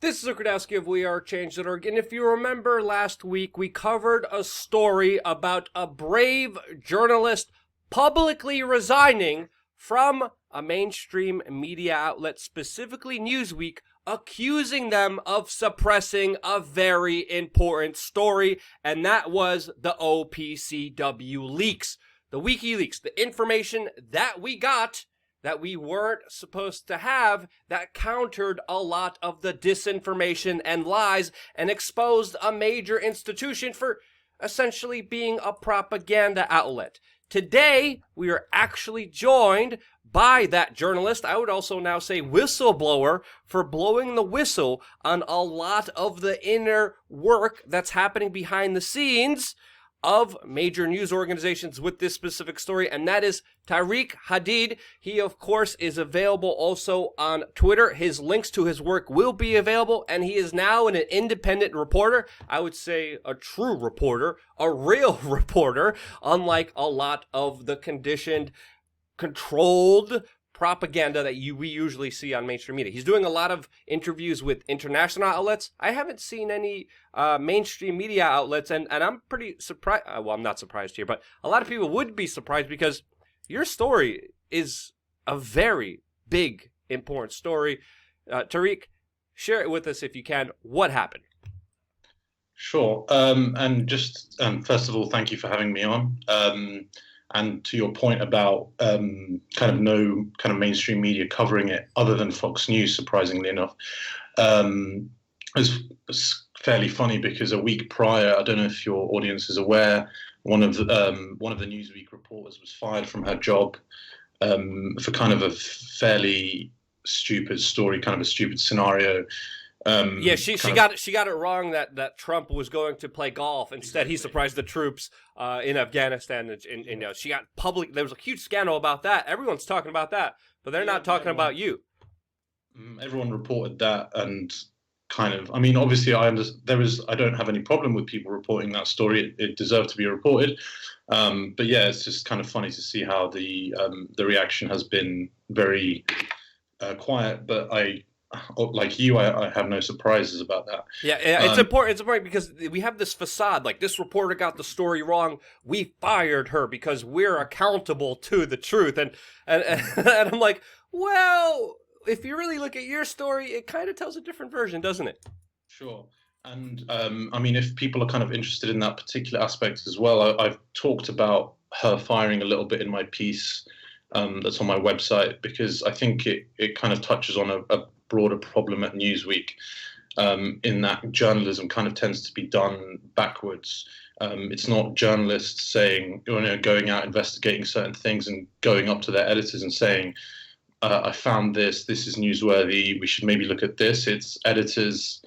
This is Ukradowski of WeAreChange.org, and if you remember last week, we covered a story about a brave journalist publicly resigning from a mainstream media outlet, specifically Newsweek, accusing them of suppressing a very important story, and that was the OPCW leaks. The WikiLeaks, the information that we got that we weren't supposed to have, that countered a lot of the disinformation and lies and exposed a major institution for essentially being a propaganda outlet. Today, we are actually joined by that journalist, I would also now say whistleblower, for blowing the whistle on a lot of the inner work that's happening behind the scenes of major news organizations with this specific story, and that is Tarik Hadid. He, of course, is available also on Twitter. His links to his work will be available, and he is now an independent reporter. I would say a true reporter, a real reporter, unlike a lot of the conditioned, controlled propaganda that we usually see on mainstream media. He's doing a lot of interviews with international outlets. I haven't seen any mainstream media outlets, and I'm pretty surprised. Well, I'm not surprised here, but a lot of people would be surprised because your story is a very big, important story. Tarik, share it with us if you can. What happened? Sure. And just first of all, thank you for having me on. And to your point about no kind of mainstream media covering it other than Fox News, surprisingly enough, it was fairly funny because a week prior, I don't know if your audience is aware, one of the Newsweek reporters was fired from her job for kind of a fairly stupid story, kind of a stupid scenario. She got it wrong that Trump was going to play golf. Instead, he surprised the troops in Afghanistan. And she got public. There was a huge scandal about that. Everyone's talking about that, but they're not talking about you. Everyone reported that, and kind of. I mean, obviously, I don't have any problem with people reporting that story. It deserved to be reported. But yeah, it's just kind of funny to see how the reaction has been very quiet. But like you, I have no surprises about that. Yeah, it's important. It's important because we have this facade, like this reporter got the story wrong. We fired her because we're accountable to the truth. And I'm like, well, if you really look at your story, it kind of tells a different version, doesn't it? Sure. And I mean, if people are kind of interested in that particular aspect as well, I've talked about her firing a little bit in my piece that's on my website, because I think it kind of touches on a broader problem at Newsweek, in that journalism kind of tends to be done backwards. It's not journalists saying, going out investigating certain things and going up to their editors and saying, I found this is newsworthy, we should maybe look at this. It's editors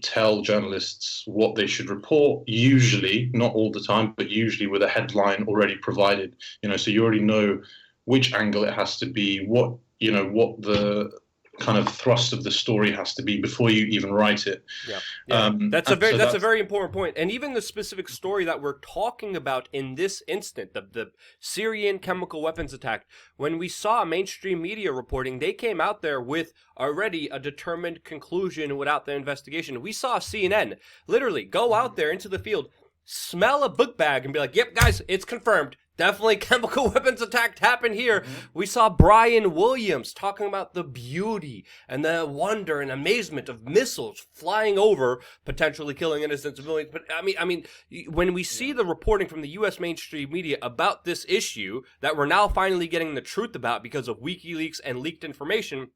tell journalists what they should report, usually, not all the time, but usually with a headline already provided, so you already know which angle it has to be, what the kind of thrust of the story has to be before you even write it. Yeah. That's a very important point. And even the specific story that we're talking about in this instant, the Syrian chemical weapons attack, when we saw mainstream media reporting, they came out there with already a determined conclusion without the investigation. We saw CNN literally go out there into the field, smell a book bag and be like, yep, guys, it's confirmed. Definitely chemical weapons attack happened here. Mm-hmm. We saw Brian Williams talking about the beauty and the wonder and amazement of missiles flying over, potentially killing innocent civilians. But I mean, when we see the reporting from the U.S. mainstream media about this issue that we're now finally getting the truth about because of WikiLeaks and leaked information,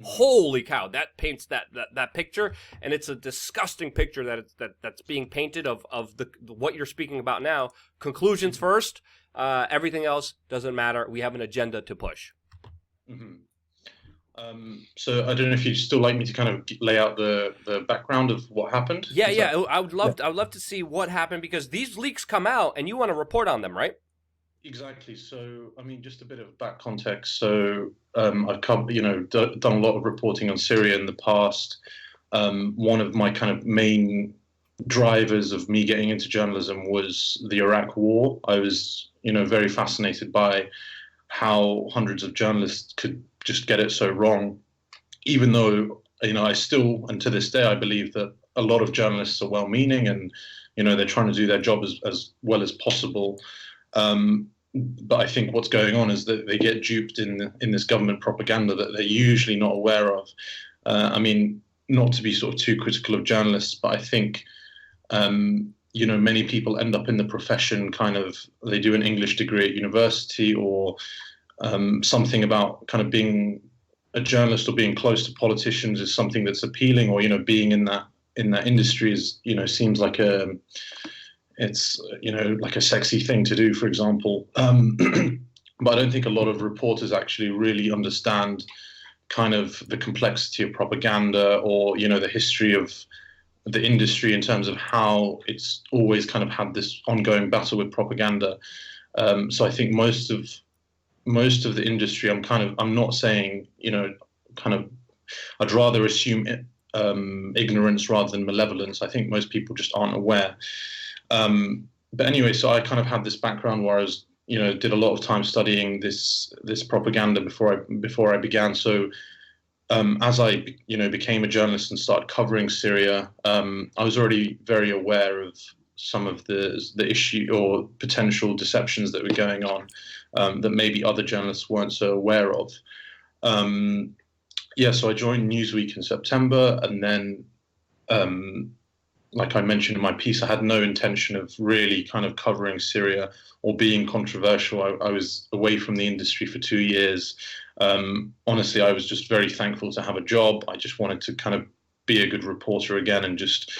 holy cow, that paints that picture, and it's a disgusting picture that's being painted of the what you're speaking about now. Conclusions first, everything else doesn't matter. We have an agenda to push. Mm-hmm. So I don't know if you'd still like me to kind of lay out the background of what happened. I would love to see what happened, because these leaks come out and you want to report on them, right? Exactly. So, I mean, just a bit of back context. So, I've done a lot of reporting on Syria in the past. One of my kind of main drivers of me getting into journalism was the Iraq War. I was, very fascinated by how hundreds of journalists could just get it so wrong, even though I still, and to this day, I believe that a lot of journalists are well-meaning and, they're trying to do their job as well as possible. But I think what's going on is that they get duped in this government propaganda that they're usually not aware of. I mean, not to be sort of too critical of journalists, but I think, many people end up in the profession they do an English degree at university or something about kind of being a journalist or being close to politicians is something that's appealing, or, being in that industry is, seems like it's like a sexy thing to do, for example. But I don't think a lot of reporters actually really understand kind of the complexity of propaganda or, the history of the industry in terms of how it's always kind of had this ongoing battle with propaganda. So I think most of the industry, I'm not saying, I'd rather assume ignorance rather than malevolence. I think most people just aren't aware. But anyway, so I kind of had this background where I was, did a lot of time studying this propaganda before I began. So as I, became a journalist and started covering Syria, I was already very aware of some of the issue or potential deceptions that were going on that maybe other journalists weren't so aware of. So I joined Newsweek in September, and then, like I mentioned in my piece, I had no intention of really kind of covering Syria or being controversial. I was away from the industry for 2 years. Honestly, I was just very thankful to have a job. I just wanted to kind of be a good reporter again and just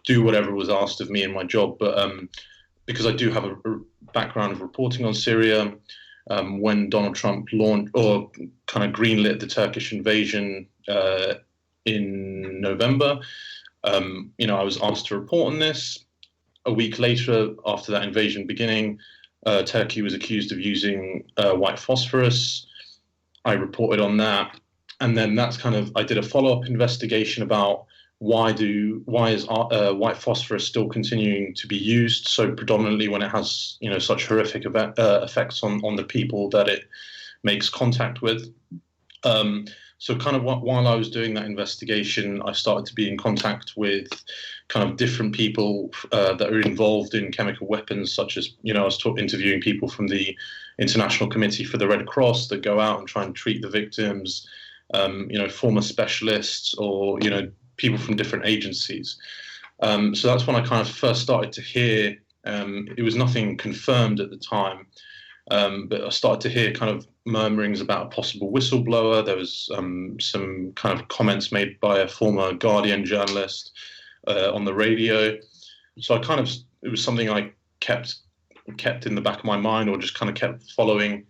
do whatever was asked of me in my job. But because I do have a background of reporting on Syria, when Donald Trump launched or kind of greenlit the Turkish invasion in November, I was asked to report on this. A week later, after that invasion beginning, Turkey was accused of using white phosphorus. I reported on that, and then I did a follow-up investigation about why is white phosphorus still continuing to be used so predominantly when it has such horrific effects on the people that it makes contact with. So kind of while I was doing that investigation, I started to be in contact with kind of different people that are involved in chemical weapons, such as, I was interviewing people from the International Committee for the Red Cross that go out and try and treat the victims, former specialists or, people from different agencies. So that's when I kind of first started to hear, it was nothing confirmed at the time, but I started to hear kind of murmurings about a possible whistleblower. There was some kind of comments made by a former Guardian journalist on the radio. So it was something I kept in the back of my mind or just kind of kept following.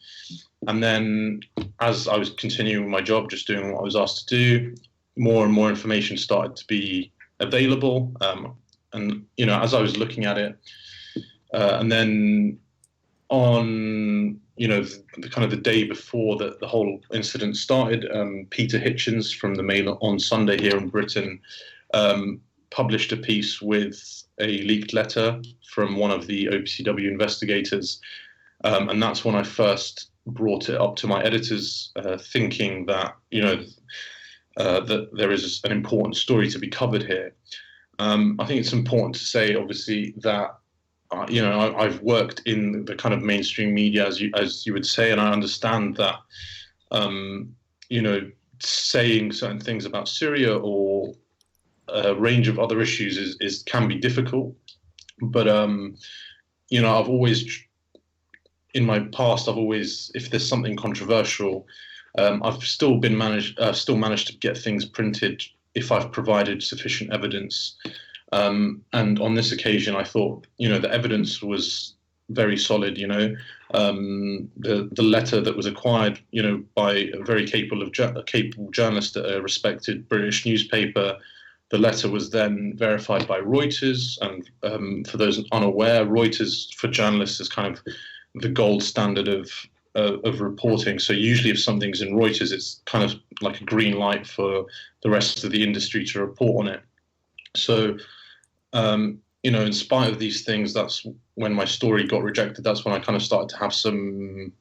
And then as I was continuing my job, just doing what I was asked to do, more and more information started to be available. And, as I was looking at it, and then on, the day before the whole incident started, Peter Hitchens from the Mail on Sunday here in Britain published a piece with a leaked letter from one of the OPCW investigators. And that's when I first brought it up to my editors, thinking that, that there is an important story to be covered here. I think it's important to say, obviously, that I've worked in the kind of mainstream media, as you would say, and I understand that saying certain things about Syria or a range of other issues can be difficult. But I've always, in my past, if there's something controversial, I've still managed to get things printed if I've provided sufficient evidence. And on this occasion, I thought, the evidence was very solid. The letter that was acquired, by a very capable journalist at a respected British newspaper. The letter was then verified by Reuters, and for those unaware, Reuters for journalists is kind of the gold standard of reporting. So usually if something's in Reuters, it's kind of like a green light for the rest of the industry to report on it. So, in spite of these things, that's when my story got rejected. That's when I kind of started to have some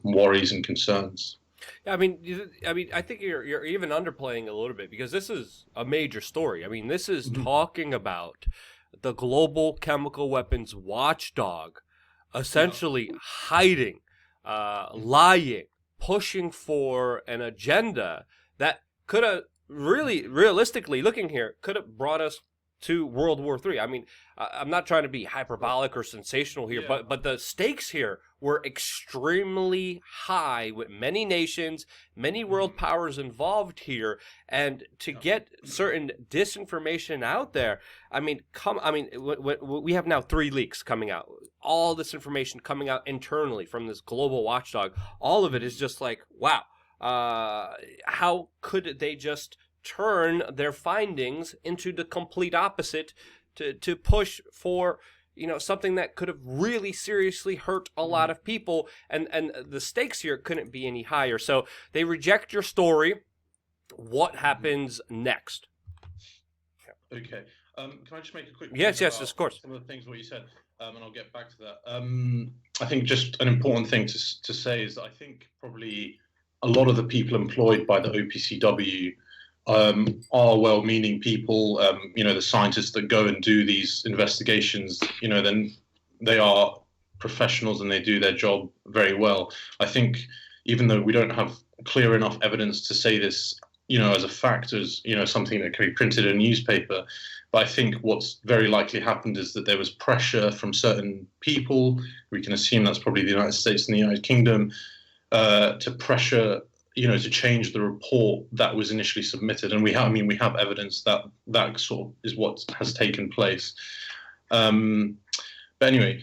worries and concerns. I mean, I think you're even underplaying a little bit because this is a major story. I mean, this is Mhm. talking about the global chemical weapons watchdog, Yeah. essentially hiding, Mhm. lying, pushing for an agenda that could have really, realistically looking here, could have brought us to World War III. I mean, I'm not trying to be Well, hyperbolic or sensational here, yeah. but the stakes here were extremely high with many nations, many world Mhm. powers involved here, and to Yeah. get certain disinformation out there. I mean, we have now 3 leaks coming out. All this information coming out internally from this global watchdog. All of it is Mhm. just like, wow. How could they just turn their findings into the complete opposite to push for something that could have really seriously hurt a lot Mhm. of people, and the stakes here couldn't be any higher. So they reject your story. What Mhm. happens next? Okay. Can I just make a quick point Yes, yes, about of course. some of the things what you said, and I'll get back to that. I think just an important thing to say is that I think probably a lot of the people employed by the OPCW are well-meaning people. The scientists that go and do these investigations, then they are professionals and they do their job very well. I think even though we don't have clear enough evidence to say this, as a fact, as something that can be printed in a newspaper. But I think what's very likely happened is that there was pressure from certain people. We can assume that's probably the United States and the United Kingdom to pressure, to change the report that was initially submitted. And we have evidence that that sort of is what has taken place. Um, but anyway,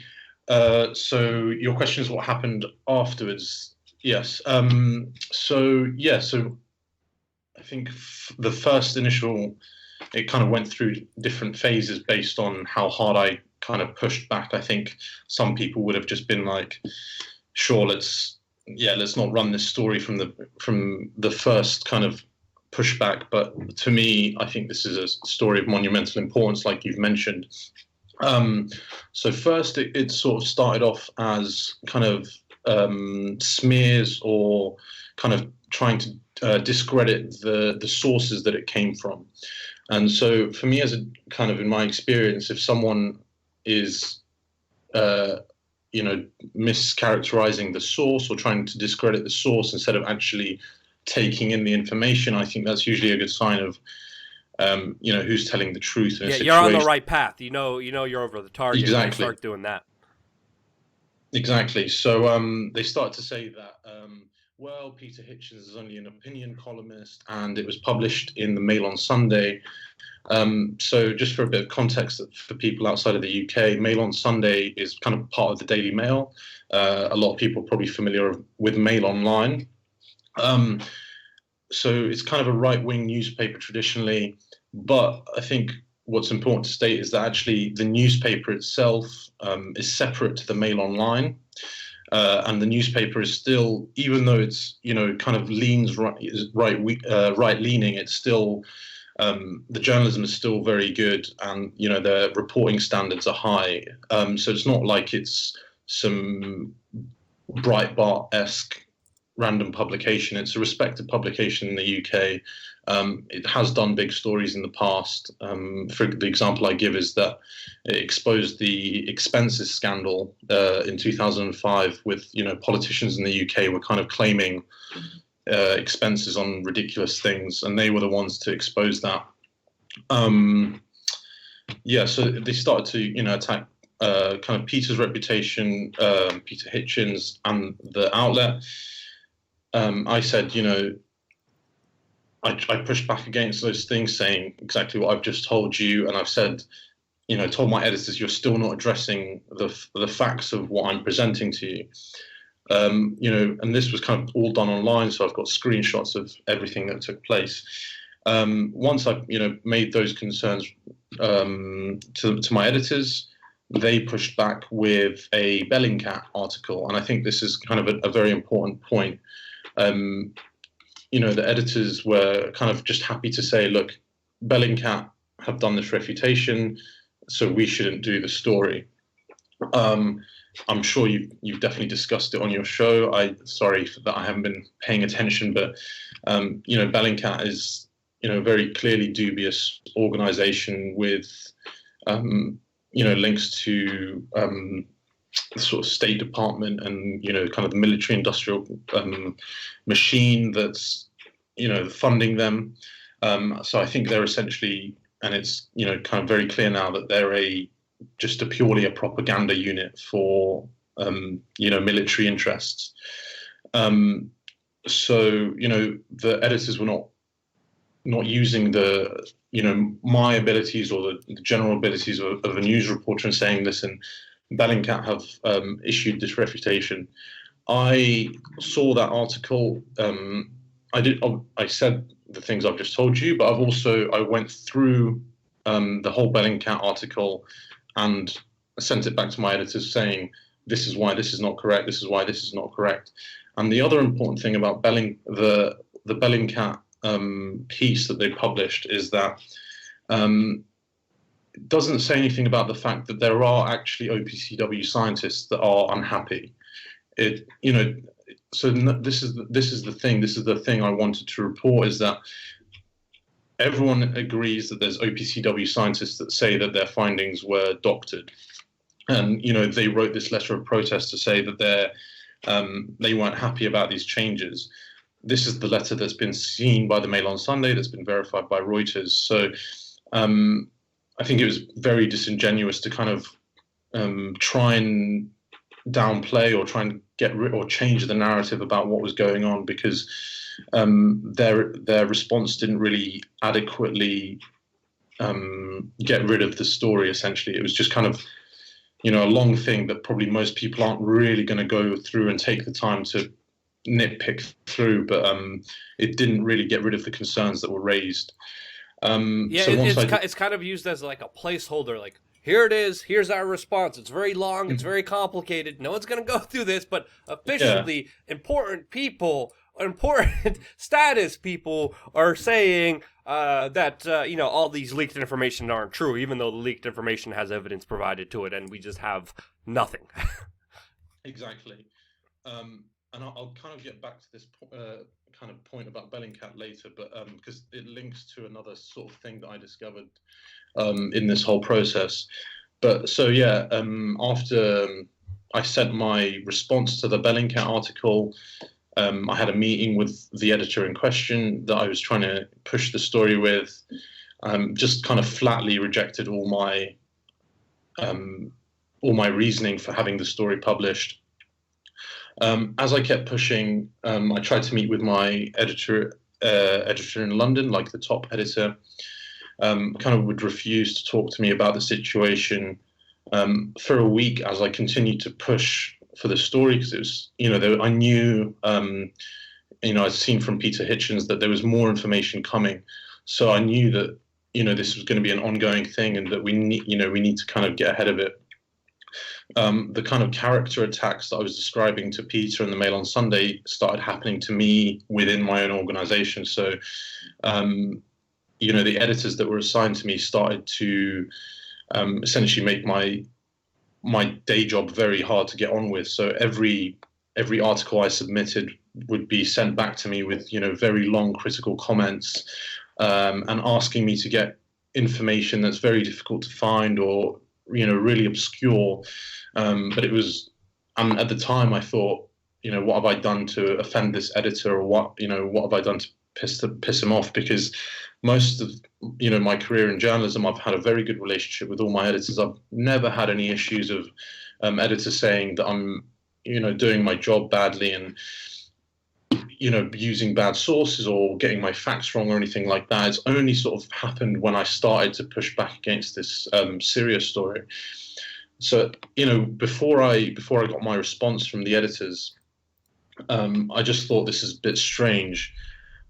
so your question is what happened afterwards. Yes. So I think the first initial, it kind of went through different phases based on how hard I kind of pushed back. I think some people would have just been like, sure, let's not run this story from the first kind of pushback. But to me, I think this is a story of monumental importance, like you've mentioned. Um, so first, it sort of started off as kind of smears or kind of trying to discredit the sources that it came from. And so for me, as a kind of in my experience, if someone is uh, mischaracterizing the source or trying to discredit the source instead of actually taking in the information, I think that's usually a good sign of who's telling the truth in a Yeah, you're on the situation. right path. You're over the target when they Exactly. start doing that. Exactly. So they started to say that, well, Peter Hitchens is only an opinion columnist, and it was published in the Mail on Sunday. So just for a bit of context for people outside of the UK, Mail on Sunday is kind of part of the Daily Mail. A lot of people are probably familiar with Mail Online. Um, so it's kind of a right-wing newspaper traditionally, but I think what's important to state is that actually the newspaper itself is separate to the Mail Online. And the newspaper is still, even though it's kind of leans right leaning, it's still the journalism is still very good, and their reporting standards are high. So it's not like it's some Breitbart-esque random publication. It's a respected publication in the UK. It has done big stories in the past. For the example I give is that it exposed the expenses scandal in 2005, with politicians in the UK were kind of claiming expenses on ridiculous things, and they were the ones to expose that. So they started to attack kind of Peter's reputation, Peter Hitchens, and the outlet. I said, I pushed back against those things, saying exactly what I've just told you, and I've said, told my editors, you're still not addressing the facts of what I'm presenting to you. And this was kind of all done online, so I've got screenshots of everything that took place. Once I, made those concerns to my editors, they pushed back with a Bellingcat article, and I think this is kind of a very important point. Um, the editors were kind of just happy to say, look, Bellingcat have done this refutation, so we shouldn't do the story. I'm sure you've definitely discussed it on your show. Sorry that I haven't been paying attention, but Bellingcat is very clearly dubious organization with links to the sort of State Department and kind of the military industrial machine that's funding them. So I think they're essentially, and it's kind of very clear now that they're just purely a propaganda unit for military interests. So the editors were not using the my abilities or the general abilities of a news reporter and saying, listen, Bellingcat have issued this refutation. I saw that article. I said the things I've just told you, but I went through the whole Bellingcat article and sent it back to my editors saying, this is why this is not correct. This is why this is not correct. And the other important thing about the Bellingcat piece that they published is that it doesn't say anything about the fact that there are actually OPCW scientists that are unhappy. So this is the thing. This is the thing I wanted to report, is that everyone agrees that there's OPCW scientists that say that their findings were doctored, and they wrote this letter of protest to say that they weren't happy about these changes. This is the letter that's been seen by the Mail on Sunday, that's been verified by Reuters. So I think it was very disingenuous to kind of try and downplay or try and get rid or change the narrative about what was going on, because their response didn't really adequately get rid of the story. Essentially, it was just kind of a long thing that probably most people aren't really going to go through and take the time to nitpick through, but it didn't really get rid of the concerns that were raised. It's kind of used as like a placeholder, like, here it is, here's our response. It's very long, it's very complicated, no one's going to go through this, but officially important status people are saying that all these leaked information aren't true, even though the leaked information has evidence provided to it, and we just have nothing. Exactly. And I'll kind of get back to this kind of point about Bellingcat later, but because it links to another sort of thing that I discovered in this whole process. But so yeah, after I sent my response to the Bellingcat article, I had a meeting with the editor in question that I was trying to push the story with. Just kind of flatly rejected all my reasoning for having the story published. As I kept pushing, I tried to meet with my editor in London, like the top editor. Kind of would refuse to talk to me about the situation for a week as I continued to push for the story, because it was, I knew, I'd seen from Peter Hitchens that there was more information coming, so I knew that this was going to be an ongoing thing, and that we need to kind of get ahead of it. The kind of character attacks that I was describing to Peter in the Mail on Sunday started happening to me within my own organization. So, the editors that were assigned to me started to essentially make my day job very hard to get on with. So every article I submitted would be sent back to me with very long critical comments, and asking me to get information that's very difficult to find or really obscure. But it was, at the time I thought, what have I done to offend this editor, or what have I done to piss him off? Because most of my career in journalism, I've had a very good relationship with all my editors. I've never had any issues of editors saying that I'm doing my job badly and using bad sources or getting my facts wrong or anything like that. It's only sort of happened when I started to push back against this Syria story. So before I got my response from the editors, I just thought this is a bit strange.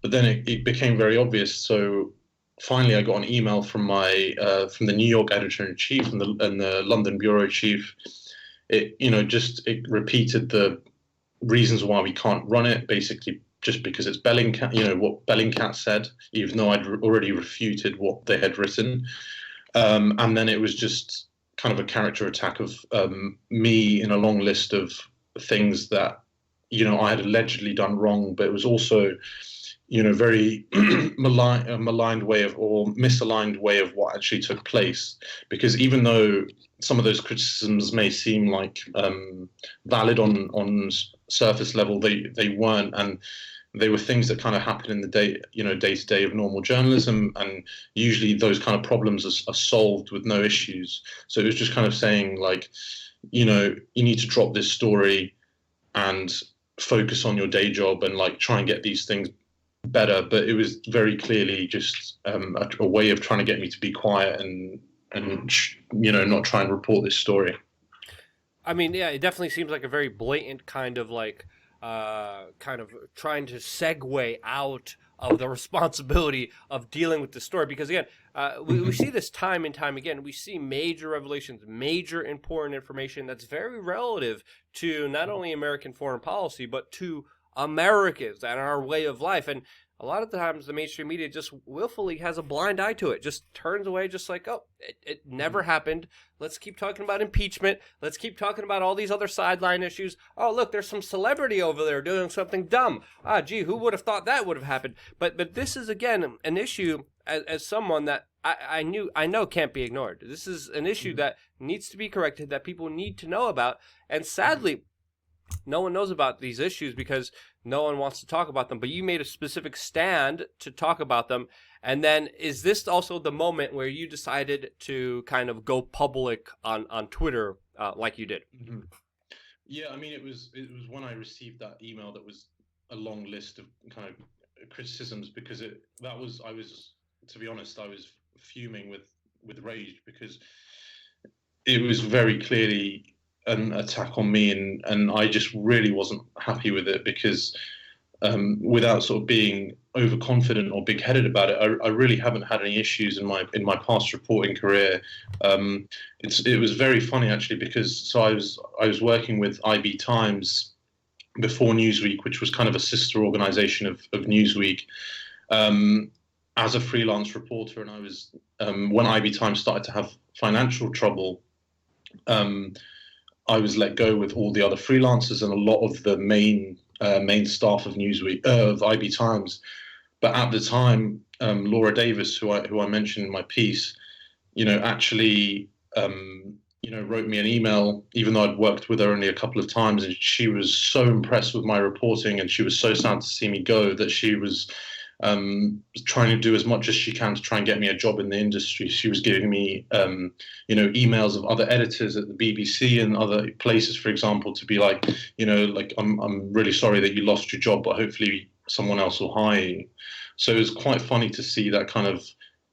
But then it became very obvious. So finally, I got an email from from the New York editor-in-chief and the London bureau chief. It repeated the reasons why we can't run it, basically just because it's Bellingcat, what Bellingcat said, even though I'd already refuted what they had written. And then it was just kind of a character attack of me in a long list of things that, I had allegedly done wrong, but it was also, very maligned way of, or misaligned way of what actually took place. Because even though some of those criticisms may seem like valid on surface level, they weren't, and they were things that kind of happen in the day to day of normal journalism, and usually those kind of problems are solved with no issues. So it was just kind of saying, like, you need to drop this story and focus on your day job and like try and get these things better. But it was very clearly just a way of trying to get me to be quiet and not try and report this story. I mean, yeah, it definitely seems like a very blatant kind of like kind of trying to segue out of the responsibility of dealing with the story. Because again, we see this time and time again. We see major revelations, major important information that's very relative to not only American foreign policy, but to Americans and our way of life. And a lot of the times the mainstream media just willfully has a blind eye to it, just turns away, just like, oh, it never happened. Let's keep talking about impeachment. Let's keep talking about all these other sideline issues. Oh, look, there's some celebrity over there doing something dumb. Gee, who would have thought that would have happened? But this is, again, an issue as someone that I know can't be ignored. This is an issue that needs to be corrected, that people need to know about. And sadly, no one knows about these issues because no one wants to talk about them. But you made a specific stand to talk about them. And then is this also the moment where you decided to kind of go public on Twitter like you did? Mm-hmm. Yeah, I mean, it was when I received that email that was a long list of kind of criticisms, because I was, to be honest, I was fuming with rage, because it was very clearly an attack on me, and I just really wasn't happy with it, because without sort of being overconfident or big-headed about it, I really haven't had any issues in my past reporting career. It was very funny, actually, because I was working with IB Times before Newsweek, which was kind of a sister organization of Newsweek, as a freelance reporter. And I was when IB Times started to have financial trouble, I was let go with all the other freelancers and a lot of the main staff of Newsweek, of IB Times. But at the time, Laura Davis, who I mentioned in my piece, actually, wrote me an email, even though I'd worked with her only a couple of times, and she was so impressed with my reporting, and she was so sad to see me go that she was trying to do as much as she can to try and get me a job in the industry. She was giving me, emails of other editors at the BBC and other places, for example, to be like, I'm really sorry that you lost your job, but hopefully someone else will hire you. So it was quite funny to see that kind of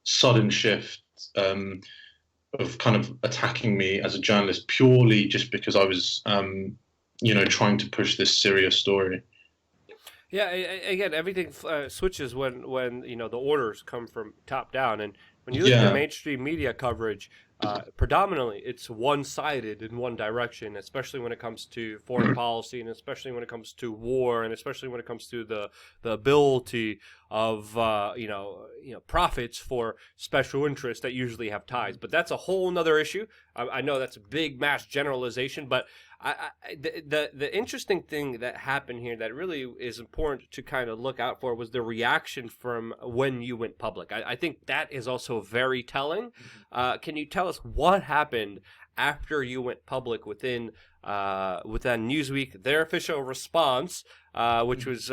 sudden shift of kind of attacking me as a journalist purely just because I was, trying to push this serious story. Yeah, again, everything switches when the orders come from top down, and when you look at the mainstream media coverage, predominantly it's one-sided in one direction, especially when it comes to foreign policy, and especially when it comes to war, and especially when it comes to the ability of profits for special interests that usually have ties. But that's a whole nother issue. I know that's a big mass generalization, but the interesting thing that happened here that really is important to kind of look out for was the reaction from when you went public. I think that is also very telling. Can you tell us what happened after you went public within Newsweek, their official response, which was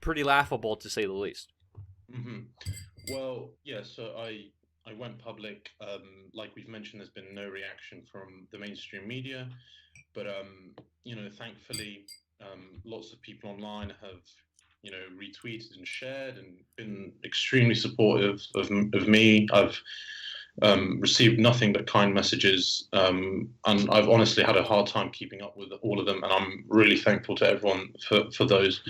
pretty laughable to say the least? Mm-hmm. Well, yeah, so I went public. Like we've mentioned, there's been no reaction from the mainstream media. But, thankfully, lots of people online have, retweeted and shared and been extremely supportive of me. I've received nothing but kind messages, and I've honestly had a hard time keeping up with all of them, and I'm really thankful to everyone for those.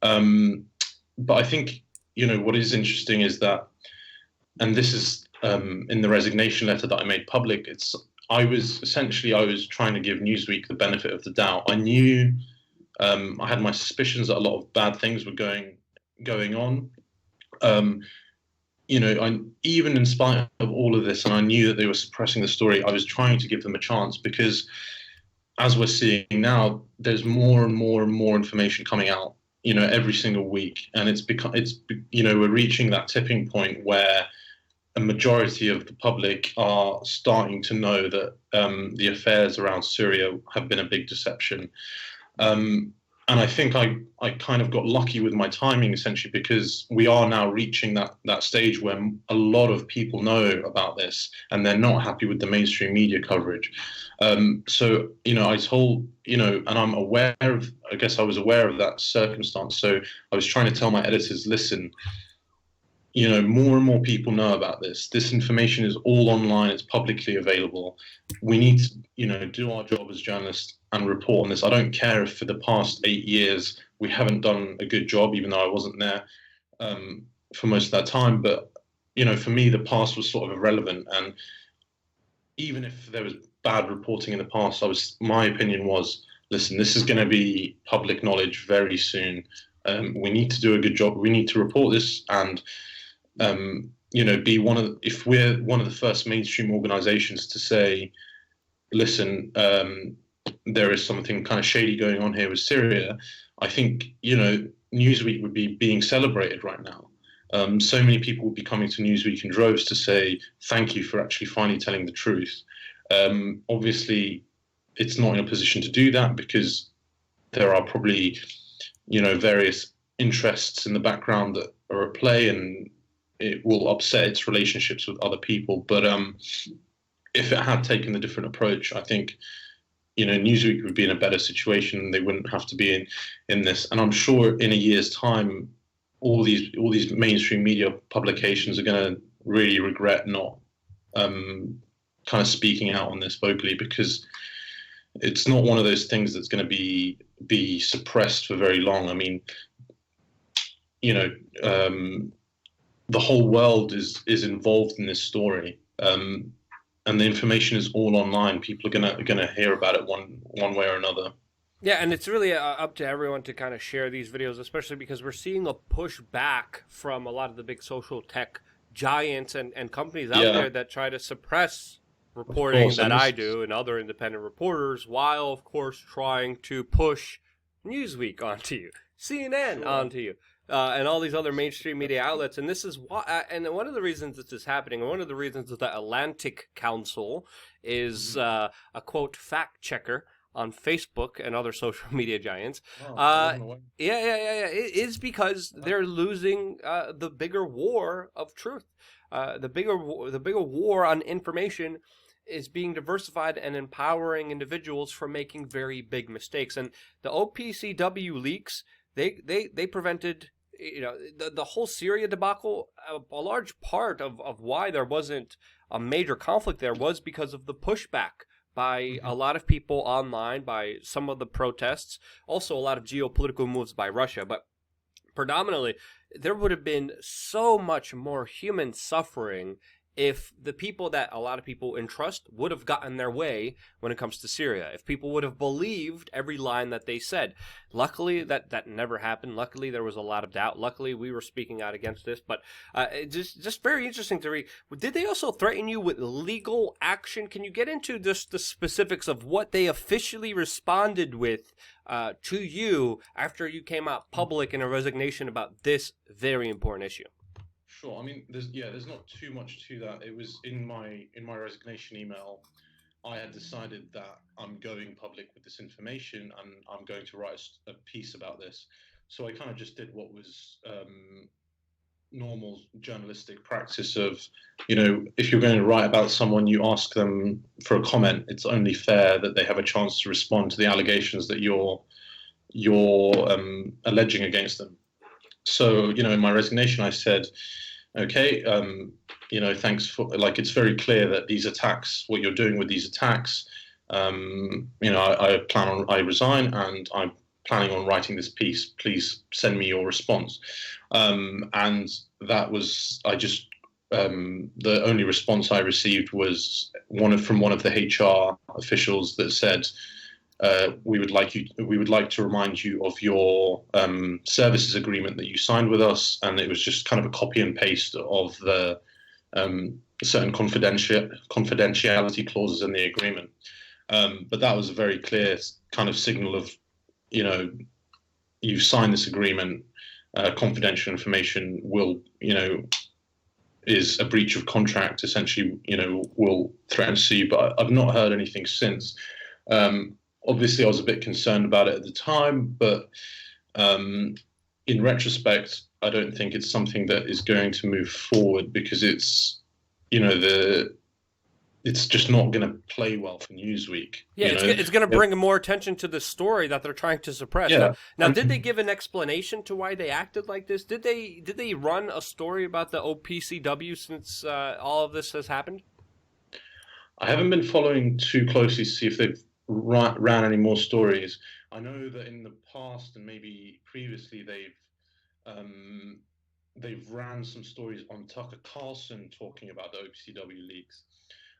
But I think, what is interesting is that, and this is in the resignation letter that I made public, I was trying to give Newsweek the benefit of the doubt. I knew, I had my suspicions that a lot of bad things were going on. even in spite of all of this, and I knew that they were suppressing the story, I was trying to give them a chance because, as we're seeing now, there's more and more and more information coming out, every single week, and we're reaching that tipping point where a majority of the public are starting to know that the affairs around Syria have been a big deception. And I think I kind of got lucky with my timing, essentially, because we are now reaching that stage where a lot of people know about this and they're not happy with the mainstream media coverage. So, I told, and I'm aware of, I guess I was aware of that circumstance. So I was trying to tell my editors, listen, more and more people know about this. This information is all online. It's publicly available. We need to, do our job as journalists and report on this. I don't care if for the past 8 years we haven't done a good job, even though I wasn't there for most of that time. But, for me, the past was sort of irrelevant. And even if there was bad reporting in the past, my opinion was, listen, this is going to be public knowledge very soon. We need to do a good job. We need to report this and be if we're one of the first mainstream organizations to say, listen, there is something kind of shady going on here with Syria, I think, Newsweek would be being celebrated right now. So many people would be coming to Newsweek in droves to say, thank you for actually finally telling the truth. Obviously, it's not in a position to do that because there are probably, various interests in the background that are at play, and it will upset its relationships with other people. But if it had taken a different approach, I think, Newsweek would be in a better situation. They wouldn't have to be in this. And I'm sure in a year's time, all these mainstream media publications are going to really regret not kind of speaking out on this vocally, because it's not one of those things that's going to be suppressed for very long. I mean, the whole world is involved in this story, and the information is all online. People are gonna hear about it one way or another. Yeah, and it's really up to everyone to kind of share these videos, especially because we're seeing a push back from a lot of the big social tech giants and companies out there that try to suppress reporting that I do and other independent reporters, while of course trying to push Newsweek onto you, CNN onto you. And all these other mainstream media outlets. And this is why, and one of the reasons this is happening, and one of the reasons that the Atlantic Council is a quote fact checker on Facebook and other social media giants. It is because they're losing the bigger war of truth. The bigger war on information is being diversified and empowering individuals from making very big mistakes. And the OPCW leaks, they prevented, the whole Syria debacle. A large part of why there wasn't a major conflict there was because of the pushback by a lot of people online, by some of the protests, also a lot of geopolitical moves by Russia. But predominantly, there would have been so much more human suffering if the people that a lot of people entrust would have gotten their way when it comes to Syria, if people would have believed every line that they said. Luckily, that never happened. Luckily, there was a lot of doubt. Luckily, we were speaking out against this. But just very interesting to read. Did they also threaten you with legal action? Can you get into just the specifics of what they officially responded with to you after you came out public in a resignation about this very important issue? Sure. I mean, there's not too much to that. It was in my resignation email. I had decided that I'm going public with this information and I'm going to write a piece about this. So I kind of just did what was normal journalistic practice of, if you're going to write about someone, you ask them for a comment. It's only fair that they have a chance to respond to the allegations that you're alleging against them. So, in my resignation, I said, okay, thanks for, it's very clear that these attacks, what you're doing with these attacks, I resign and I'm planning on writing this piece. Please send me your response. And that was, the only response I received was from one of the HR officials that said, we would like to remind you of your services agreement that you signed with us, and it was just kind of a copy and paste of the certain confidentiality clauses in the agreement. But that was a very clear kind of signal of, you've signed this agreement, confidential information is a breach of contract, essentially, will threaten to sue. But I've not heard anything since. Obviously, I was a bit concerned about it at the time, but in retrospect, I don't think it's something that is going to move forward, because it's, it's just not going to play well for Newsweek. Yeah, it's going to bring more attention to the story that they're trying to suppress. Yeah. Now, did they give an explanation to why they acted like this? Did they run a story about the OPCW since all of this has happened? I haven't been following too closely to see if they've ran any more stories. I know that in the past and maybe previously they've ran some stories on Tucker Carlson talking about the OPCW leaks.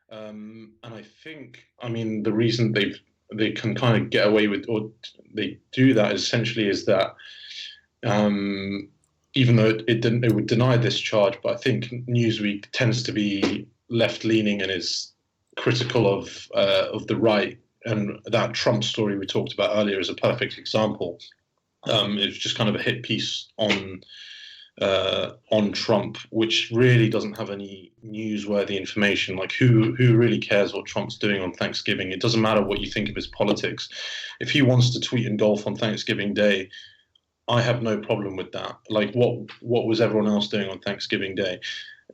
And I think, the reason they can kind of get away with, or they do that essentially, is that even though it would deny this charge, but I think Newsweek tends to be left-leaning and is critical of the right, and that Trump story we talked about earlier is a perfect example. It's just kind of a hit piece on Trump, which really doesn't have any newsworthy information. Like, who really cares what Trump's doing on Thanksgiving? It doesn't matter what you think of his politics. If he wants to tweet and golf on Thanksgiving Day, I have no problem with that. Like, what was everyone else doing on Thanksgiving Day?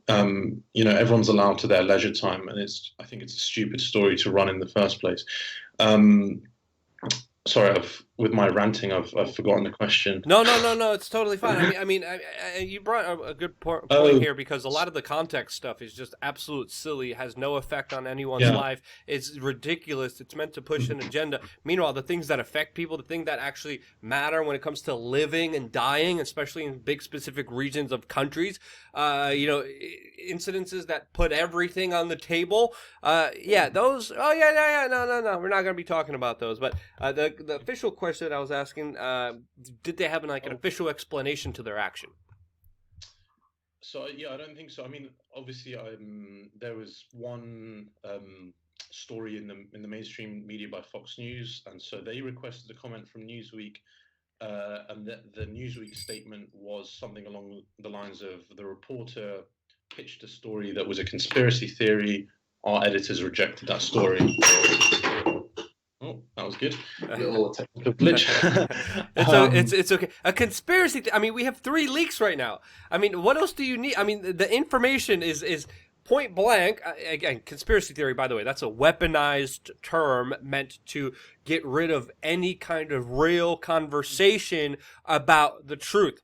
Everyone's allowed to their leisure time, and I think it's a stupid story to run in the first place. Sorry, with my ranting, I've forgotten the question. No, it's totally fine. You brought a good point here, because a lot of the context stuff is just absolute silly, has no effect on anyone's life. It's ridiculous. It's meant to push an agenda. Meanwhile, the things that affect people, the things that actually matter when it comes to living and dying, especially in big specific regions of countries, incidences that put everything on the table. Those. Oh yeah. No. We're not going to be talking about those. But the official question that I was asking, did they have an official explanation to their action? So I don't think so. Obviously, there was one story in the mainstream media by Fox News, and so they requested a comment from Newsweek, and the Newsweek statement was something along the lines of, the reporter pitched a story that was a conspiracy theory. Our editors rejected that story. Oh, that was good. A little technical glitch. It's okay. A conspiracy. We have 3 leaks right now. What else do you need? The information is point blank. Again, conspiracy theory, by the way, that's a weaponized term meant to get rid of any kind of real conversation about the truth.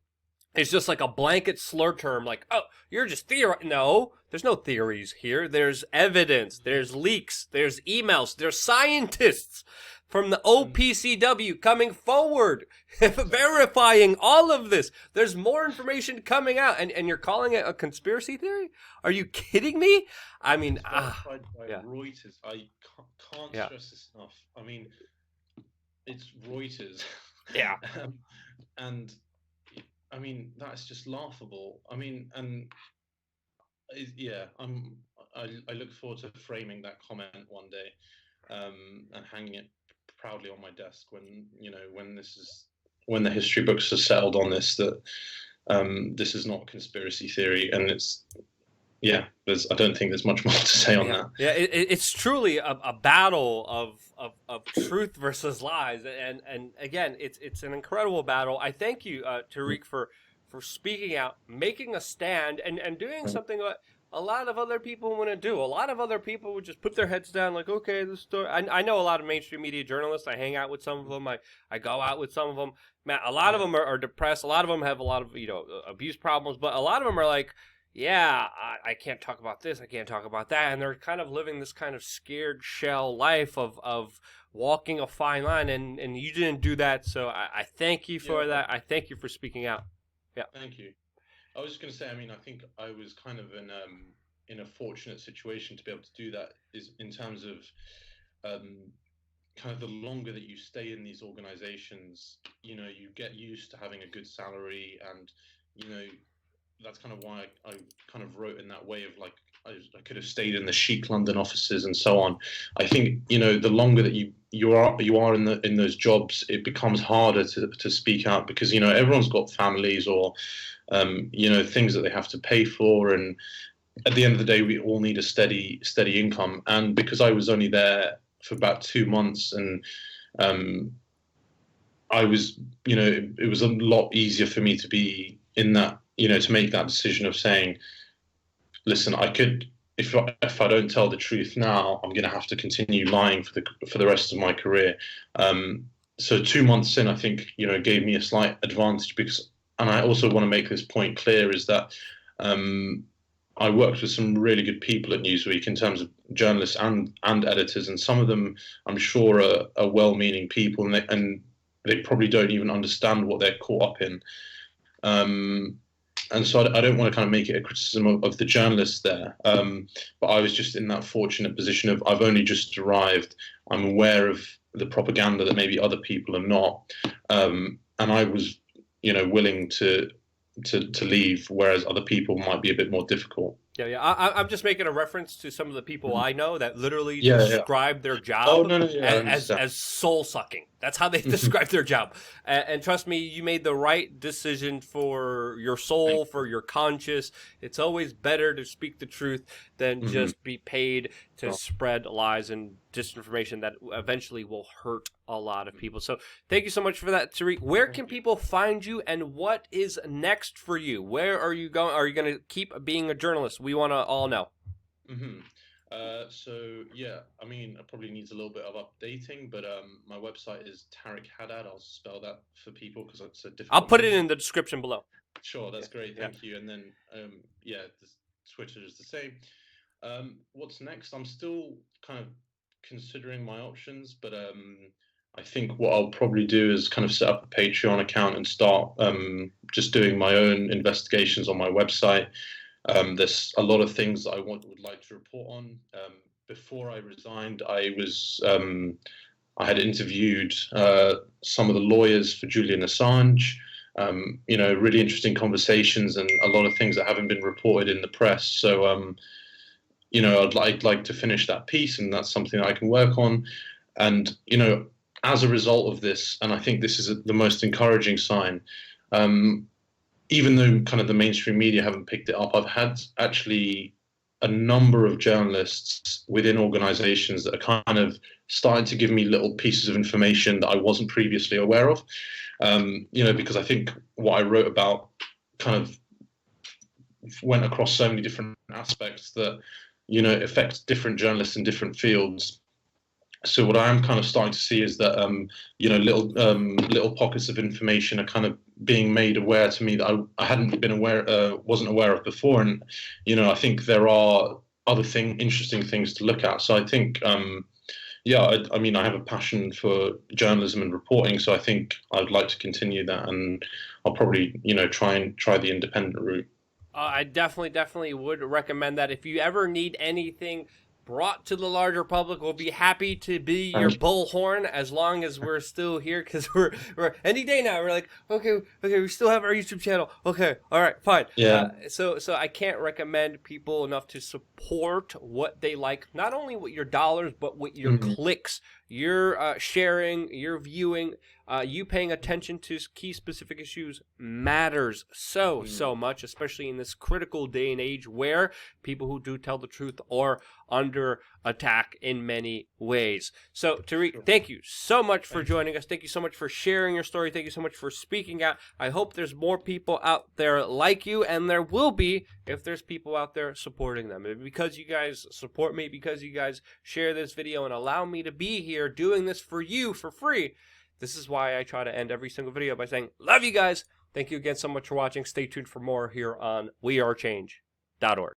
It's just like a blanket slur term, like, oh, you're just theorizing. No, there's no theories here. There's evidence. There's leaks. There's emails. There's scientists from the OPCW coming forward, verifying all of this. There's more information coming out, and you're calling it a conspiracy theory? Are you kidding me? Reuters. I can't stress this enough. It's Reuters. Yeah. That's just laughable. I look forward to framing that comment one day, and hanging it proudly on my desk when the history books are settled on this, that this is not a conspiracy theory, and I don't think there's much more to say on that. Yeah, it's truly a battle of truth versus lies, and again, it's an incredible battle. I thank you, Tarik, for speaking out, making a stand, and doing something that a lot of other people want to do. A lot of other people would just put their heads down, like, okay, the story. I know a lot of mainstream media journalists. I hang out with some of them. I go out with some of them. Man, a lot of them are depressed. A lot of them have a lot of abuse problems, but a lot of them are like, yeah, I can't talk about this, I can't talk about that, and they're kind of living this kind of scared shell life of walking a fine line, and you didn't do that, so I thank you for that. I thank you for speaking out. Yeah. Thank you. I was just going to say, I think I was kind of in a fortunate situation to be able to do that, is in terms of kind of the longer that you stay in these organizations, you get used to having a good salary, and that's kind of why I kind of wrote in that way of like I could have stayed in the chic London offices and so on. I think the longer that you are in those jobs, it becomes harder to speak out, because everyone's got families, or things that they have to pay for, and at the end of the day, we all need a steady income. And because I was only there for about 2 months, and I was, it was a lot easier for me to be in that, to make that decision of saying, listen, I could, if I don't tell the truth now, I'm going to have to continue lying for the rest of my career. So 2 months in, I think, gave me a slight advantage, because, and I also want to make this point clear, is that I worked with some really good people at Newsweek in terms of journalists and editors, and some of them, I'm sure, are well-meaning people, and they probably don't even understand what they're caught up in. And so I don't want to kind of make it a criticism of the journalists there, but I was just in that fortunate position of, I've only just arrived, I'm aware of the propaganda that maybe other people are not, and I was, willing to leave, whereas other people might be a bit more difficult. Yeah. I'm just making a reference to some of the people I know that literally Yeah, describe their Oh, job no, yeah, as soul sucking. That's how they describe their job. And trust me, you made the right decision for your soul, for your conscience. It's always better to speak the truth than just be paid to spread lies and disinformation that eventually will hurt a lot of people. So thank you so much for that, Tarik. Where can people find you, and what is next for you? Where are you going? Are you going to keep being a journalist? We want to all know. So yeah, I mean, it probably needs a little bit of updating, but my website is Tarik Hadid. I'll spell that for people because it's a difficult. I'll put it in the description below. Sure, that's great. Thank you. And then Twitter is the same. What's next? I'm still kind of considering my options, but I think what I'll probably do is kind of set up a Patreon account and start just doing my own investigations on my website. There's a lot of things that I would like to report on. Before I resigned, I had interviewed some of the lawyers for Julian Assange. Really interesting conversations, and a lot of things that haven't been reported in the press. So, I'd like to finish that piece, and that's something that I can work on. And, as a result of this, and I think this is the most encouraging sign, even though kind of the mainstream media haven't picked it up, I've had actually a number of journalists within organizations that are kind of starting to give me little pieces of information that I wasn't previously aware of. Because I think what I wrote about kind of went across so many different aspects that, affects different journalists in different fields. So what I am kind of starting to see is that, little pockets of information are kind of being made aware to me that I hadn't been wasn't aware of before. And, I think there are other interesting things to look at. So I think, I mean, I have a passion for journalism and reporting, so I think I'd like to continue that, and I'll probably, try the independent route. I definitely would recommend that. If you ever need anything brought to the larger public, we'll be happy to be your bullhorn as long as we're still here, because we're any day now we're like, okay, we still have our YouTube channel. Okay, all right, fine. Yeah. So I can't recommend people enough to support what they like, not only with your dollars, but with your clicks, your sharing, your viewing. You paying attention to key specific issues matters so much, especially in this critical day and age where people who do tell the truth are under attack in many ways. So, Tarik, thank you so much for joining us. Thank you so much for sharing your story. Thank you so much for speaking out. I hope there's more people out there like you, and there will be if there's people out there supporting them. And because you guys support me, because you guys share this video and allow me to be here doing this for you for free, this is why I try to end every single video by saying, love you guys. Thank you again so much for watching. Stay tuned for more here on wearechange.org.